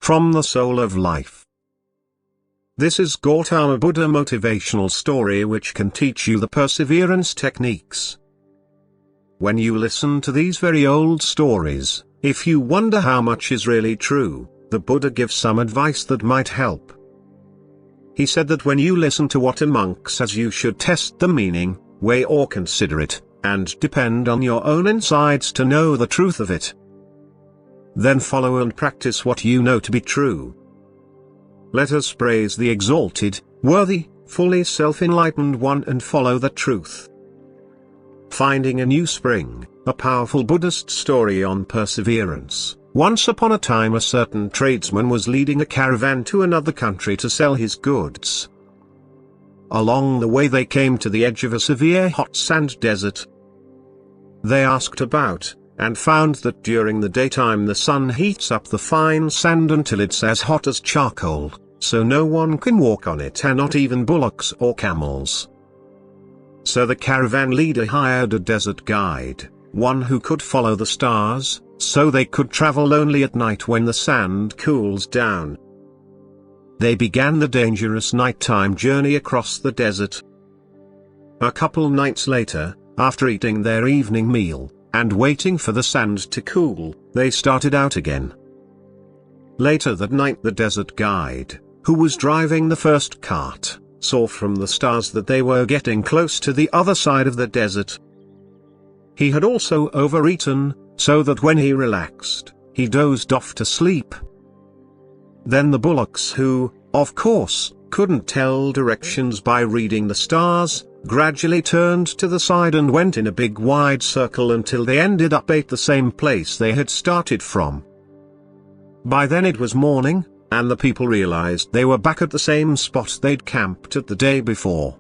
from the soul of life. This is Gautama Buddha motivational story which can teach you the perseverance techniques. When you listen to these very old stories, if you wonder how much is really true, the Buddha gives some advice that might help. He said that when you listen to what a monk says, you should test the meaning, weigh or consider it, and depend on your own insides to know the truth of it. Then follow and practice what you know to be true. Let us praise the exalted, worthy, fully self-enlightened one and follow the truth. Finding a New Spring, a powerful Buddhist story on perseverance. Once upon a time a certain tradesman was leading a caravan to another country to sell his goods. Along the way they came to the edge of a severe hot sand desert. They asked about, and found that during the daytime the sun heats up the fine sand until it's as hot as charcoal, so no one can walk on it, and not even bullocks or camels. So the caravan leader hired a desert guide, one who could follow the stars, so they could travel only at night when the sand cools down. They began the dangerous nighttime journey across the desert. A couple nights later, after eating their evening meal, and waiting for the sand to cool, they started out again. Later that night the desert guide, who was driving the first cart, saw from the stars that they were getting close to the other side of the desert. He had also overeaten, so that when he relaxed, he dozed off to sleep. Then the bullocks, who, of course, couldn't tell directions by reading the stars, gradually turned to the side and went in a big wide circle until they ended up at the same place they had started from. By then it was morning, and the people realized they were back at the same spot they'd camped at the day before.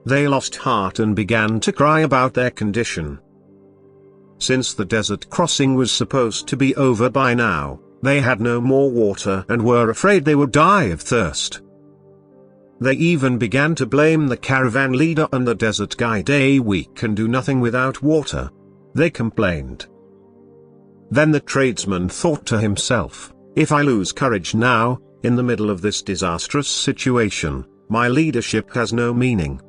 They lost heart and began to cry about their condition. Since the desert crossing was supposed to be over by now, they had no more water and were afraid they would die of thirst. They even began to blame the caravan leader and the desert guide. We can do nothing without water, they complained. Then the tradesman thought to himself, if I lose courage now, in the middle of this disastrous situation, my leadership has no meaning.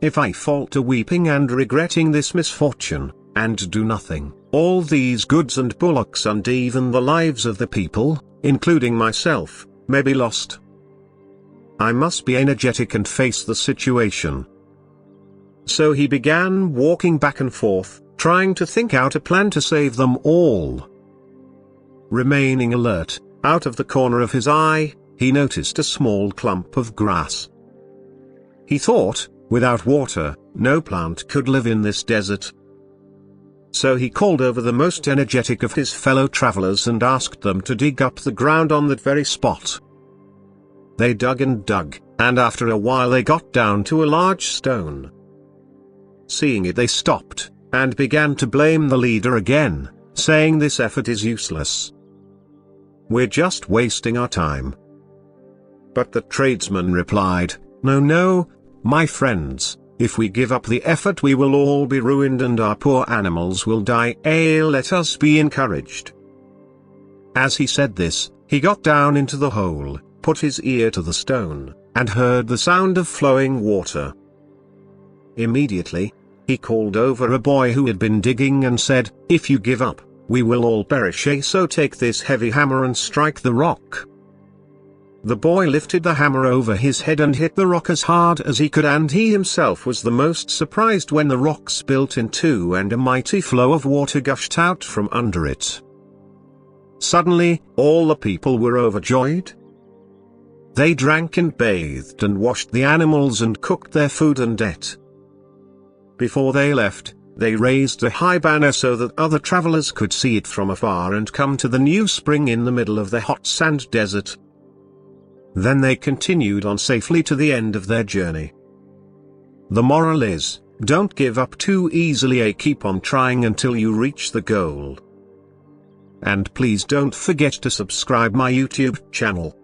If I fall to weeping and regretting this misfortune, and do nothing, all these goods and bullocks and even the lives of the people, including myself, may be lost. I must be energetic and face the situation. So he began walking back and forth, trying to think out a plan to save them all. Remaining alert, out of the corner of his eye, he noticed a small clump of grass. He thought, without water, no plant could live in this desert. So he called over the most energetic of his fellow travelers and asked them to dig up the ground on that very spot. They dug and dug, and after a while they got down to a large stone. Seeing it they stopped, and began to blame the leader again, saying this effort is useless. We're just wasting our time. But the tradesman replied, No, my friends. If we give up the effort we will all be ruined and our poor animals will die. Let us be encouraged. As he said this, he got down into the hole, put his ear to the stone, and heard the sound of flowing water. Immediately, he called over a boy who had been digging and said, If you give up, we will all perish. So take this heavy hammer and strike the rock. The boy lifted the hammer over his head and hit the rock as hard as he could, and he himself was the most surprised when the rock split in two and a mighty flow of water gushed out from under it. Suddenly, all the people were overjoyed. They drank and bathed and washed the animals and cooked their food and ate. Before they left, they raised a high banner so that other travelers could see it from afar and come to the new spring in the middle of the hot sand desert. Then they continued on safely to the end of their journey. The moral is, don't give up too easily. Keep on trying until you reach the goal. And please don't forget to subscribe my YouTube channel.